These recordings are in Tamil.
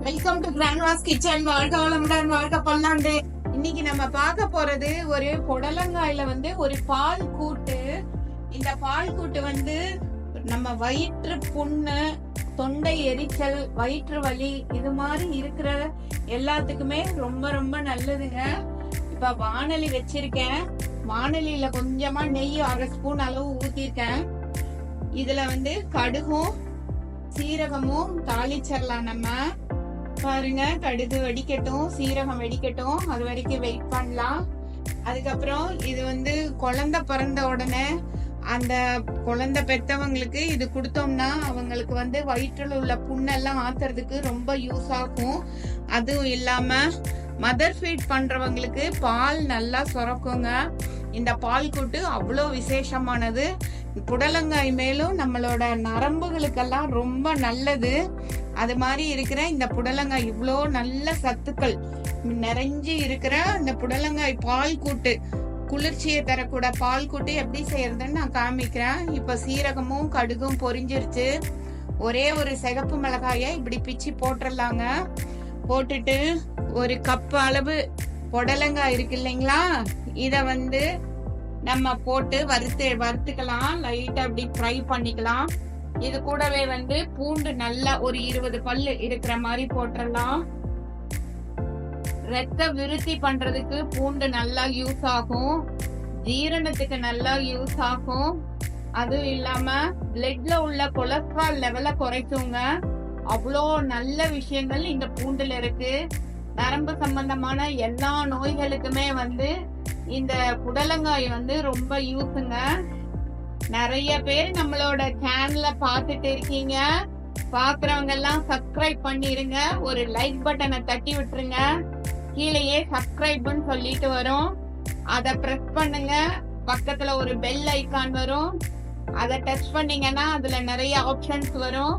Welcome to கிராண்ட்வாஸ் kitchen. வாழ்க வளமுடன், வாழ்க பல்லாண்டு. இன்னைக்கு நம்ம பார்க்க போறது ஒரு புடலங்காயில ஒரு பால் கூட்டு. இந்த பால் கூட்டு நம்ம வயிற்று புண்ணு, தொண்டை எரிச்சல், வயிற்று வலி இது மாதிரி இருக்கிற எல்லாத்துக்குமே ரொம்ப ரொம்ப நல்லதுங்க. இப்ப வாணலி வச்சிருக்கேன். வாணலியில கொஞ்சமா நெய் 1/2 ஸ்பூன் அளவு ஊத்திருக்கேன். இதுல கடுகும் சீரகமும் தாளிச்சிடலாம். நம்ம பாருங்க, கடுகு வெடிக்கட்டும், சீரகம் வெடிக்கட்டும், அது வரைக்கும் வெயிட் பண்ணலாம். அதுக்கப்புறம் இது குழந்தை பிறந்த உடனே அந்த குழந்தை பெற்றவங்களுக்கு இது கொடுத்தோம்னா அவங்களுக்கு வயிற்றுல உள்ள புண்ணெல்லாம் ஆத்துறதுக்கு ரொம்ப யூஸ் ஆகும். அதுவும் இல்லாம மதர் ஃபீட் பண்றவங்களுக்கு பால் நல்லா சுரக்குங்க. இந்த பால் கூட்டு அவ்வளோ விசேஷமானது. புடலங்காய் மேலும் நம்மளோட நரம்புகளுக்கெல்லாம் ரொம்ப நல்லது. அது மாதிரி இருக்கிற இந்த புடலங்காய் இவ்வளோ நல்ல சத்துக்கள் நிறைஞ்சு இருக்கிற இந்த புடலங்காய் பால் கூட்டு, குளிர்ச்சியை தரக்கூட பால் கூட்டு எப்படி செய்யறதுன்னு நான் காமிக்கிறேன். இப்ப சீரகமும் கடுகும் பொரிஞ்சிருச்சு. ஒரே ஒரு சிகப்பு மிளகாய இப்படி பிச்சு போட்டுடலாங்க. போட்டுட்டு ஒரு கப் அளவு புடலங்காய் இருக்கு இல்லைங்களா, இத நம்ம போட்டு வறுத்துக்கலாம். லைட்டா அப்படி ஃப்ரை பண்ணிக்கலாம். இது கூடவே பூண்டு நல்லா ஒரு 20 பல்லு இருக்கிற மாதிரி போட்டுடலாம். ரத்த விருத்தி பண்றதுக்கு பூண்டு நல்லா யூஸ் ஆகும். ஜீரணத்துக்கு நல்லா யூஸ் ஆகும். அதுவும் இல்லாம பிளட்ல உள்ள கொலஸ்ட்ரால் லெவலை குறைக்குங்க. அவ்வளோ நல்ல விஷயங்கள் இந்த பூண்டுல இருக்கு. நரம்பு சம்பந்தமான எல்லா நோய்களுக்குமே இந்த புடலங்காய் ரொம்ப யூஸுங்க. நிறைய பேர் நம்மளோட சேனல பாத்துட்டு இருக்கீங்க. பாக்குறவங்க எல்லாம் சப்ஸ்கிரைப் பண்ணிருங்க. ஒரு லைக் பட்டனை தட்டி விட்டுருங்க. கீழேயே சப்ஸ்கிரைப்னு சொல்லிட்டு வரும், அத பிரஸ் பண்ணுங்க. பக்கத்துல ஒரு பெல் ஐகான் வரும், அத டச் பண்ணீங்கன்னா அதுல நிறைய ஆப்ஷன்ஸ் வரும்.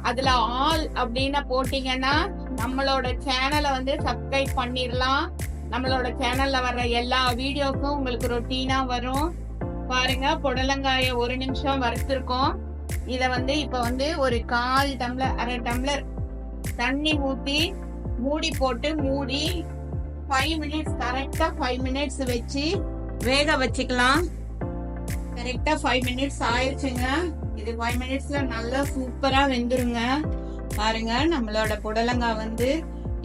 அதுல ஆல் அப்படின்னு போட்டீங்கன்னா நம்மளோட சேனலை சப்ஸ்கிரைப் பண்ணிடலாம். நம்மளோட சேனல்ல வர்ற எல்லா வீடியோக்கும் உங்களுக்கு ரொட்டீனா வரும். பாருங்க, புடலங்காய 1 நிமிஷம் வறுத்திருக்கோம். இத இப்ப ஒரு 1/4 டம்ளர் 1/2 டம்ளர் தண்ணி ஊத்தி மூடி போட்டு மூடி 5 மினிட்ஸ், கரெக்டா 5 மினிட்ஸ் வச்சு வேக வச்சுக்கலாம். கரெக்டா 5 மினிட்ஸ் ஆயிடுச்சுங்க. இது 5 மினிட்ஸ்ல நல்லா சூப்பரா வெந்துருங்க. பாருங்க, நம்மளோட புடலங்காய்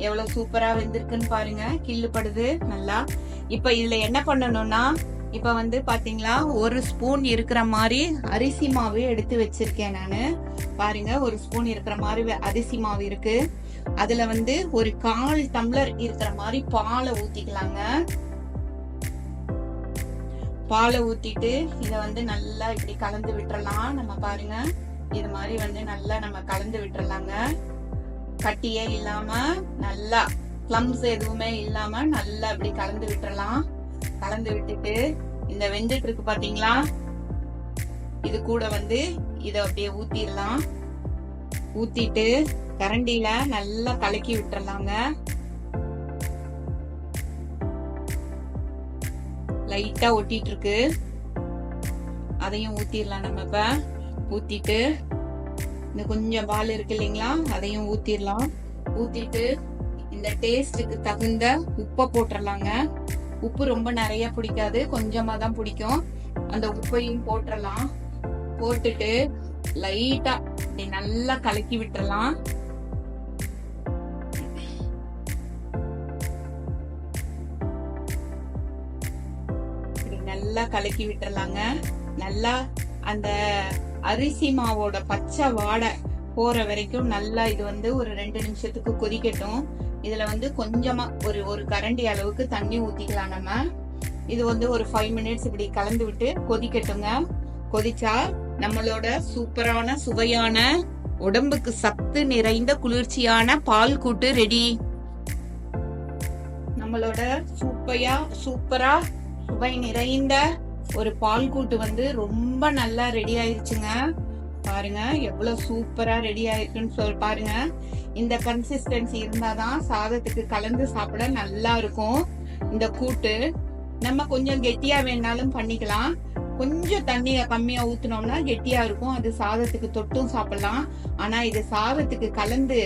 எவ்வளவு சூப்பரா வெந்திருக்குன்னு பாருங்க. கிள்ளுப்படுது நல்லா. இப்ப இதுல என்ன பண்ணணும்னா, இப்ப பாத்தீங்களா 1 ஸ்பூன் இருக்கிற மாதிரி அரிசி மாவு எடுத்து வச்சிருக்கேன் நானு. பாருங்க, 1 ஸ்பூன் இருக்கிற மாதிரி அரிசி மாவு இருக்கு. அதுல ஒரு 1/4 டம்ளர் இருக்கிற மாதிரி பாலை ஊத்திக்கலாங்க. பாலை ஊத்திட்டு இத நல்லா இப்படி கலந்து விட்டுறலாம். நம்ம பாருங்க, இது மாதிரி நல்லா நம்ம கலந்து விட்டுறலாங்க. கட்டியே இல்லாம நல்லா பிளம்ஸ் எதுவுமே இல்லாம நல்லா இப்படி கலந்து விட்டுறலாம். கலந்து விட்டுட்டு இந்த வெந்துட்டு இருக்கு பாத்தீங்களா, இது கூட இத அப்படியே ஊத்திடலாம். ஊத்திட்டு கரண்டில நல்லா கலக்கி விட்டுறலாங்க. லைட்டா ஒட்டிட்டு இருக்கு, அதையும் ஊத்திடலாம். நம்ம இப்ப ஊத்திட்டு இந்த கொஞ்சம் பால் இருக்கு இல்லைங்களா, அதையும் ஊத்திடலாம். ஊத்திட்டு இந்த டேஸ்டுக்கு தகுந்த உப்பை போட்டுடலாங்க. உப்பு ரொம்ப நிறைய பிடிக்காது, கொஞ்சமா தான் பிடிக்கும். அந்த உப்பையும் போட்டுடலாம். போட்டுட்டு லைட்டா இப்படி நல்லா கலக்கி விட்டுறலாம். நல்லா கலக்கி விட்டுறலாங்க. நல்லா அந்த அரிசி மாவோட பச்சை வாடை போற வரைக்கும் நல்லா இது ஒரு 2 நிமிஷத்துக்கு கொதிக்கட்டும். இதுல கொஞ்சமா ஒரு கரண்டி அளவுக்கு தண்ணி ஊத்திக்கலாம். நம்ம இது ஒரு 5 மினிட்ஸ் இப்படி கலந்து விட்டு கொதிக்கட்டுங்க. கொதிச்சா நம்மளோட சூப்பரான சுவையான உடம்புக்கு சத்து நிறைந்த குளிர்ச்சியான பால் கூட்டு ரெடி. நம்மளோட சூப்பரா சுவை நிறைந்த ஒரு பால் கூட்டு ரொம்ப நல்லா ரெடி ஆயிருச்சுங்க. பாருங்க, எவ்வளவு சூப்பரா ரெடி ஆயிருக்குன்னு பாருங்க. இந்த கன்சிஸ்டன்சி இருந்தாதான் சாதத்துக்கு கலந்து சாப்பிட நல்லா இருக்கும். இந்த கூட்டு நம்ம கொஞ்சம் கெட்டியா வேணாலும் பண்ணிக்கலாம். கொஞ்சம் தண்ணியை கம்மியா ஊத்துனோம்னா கெட்டியா இருக்கும். அது சாதத்துக்கு தொட்டும் சாப்பிடலாம். ஆனா இது சாதத்துக்கு கலந்து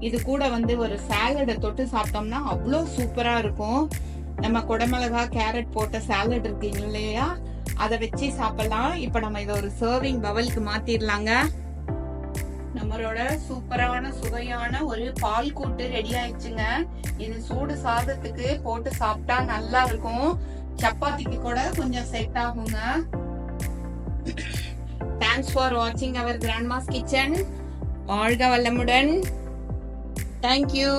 இது கூட வந்து ஒரு சாலடை தொட்டு சாப்பிட்டோம்னா அவ்வளோ சூப்பரா இருக்கும். நம்ம குடமிளகா கேரட் போட்ட சாலட் இருக்கு இல்லையா, அதை வச்சு சாப்பிடலாம். இப்ப நம்ம இதை ஒரு சர்விங் பவலுக்கு மாத்திரலாங்க. நம்மளோட சூப்பரான சுவையான ஒரு பால் கூட்டு ரெடி ஆயிடுச்சுங்க. இது சூடு சாதத்துக்கு போட்டு சாப்பிட்டா நல்லா இருக்கும். சப்பாத்திக்கு கூட கொஞ்சம் செட் ஆகுங்க. தேங்க்ஸ் ஃபார் வாட்சிங் அவர் கிராண்ட்மாஸ் கிச்சன். வாழ்க வளமுடன். தேங்க்யூ.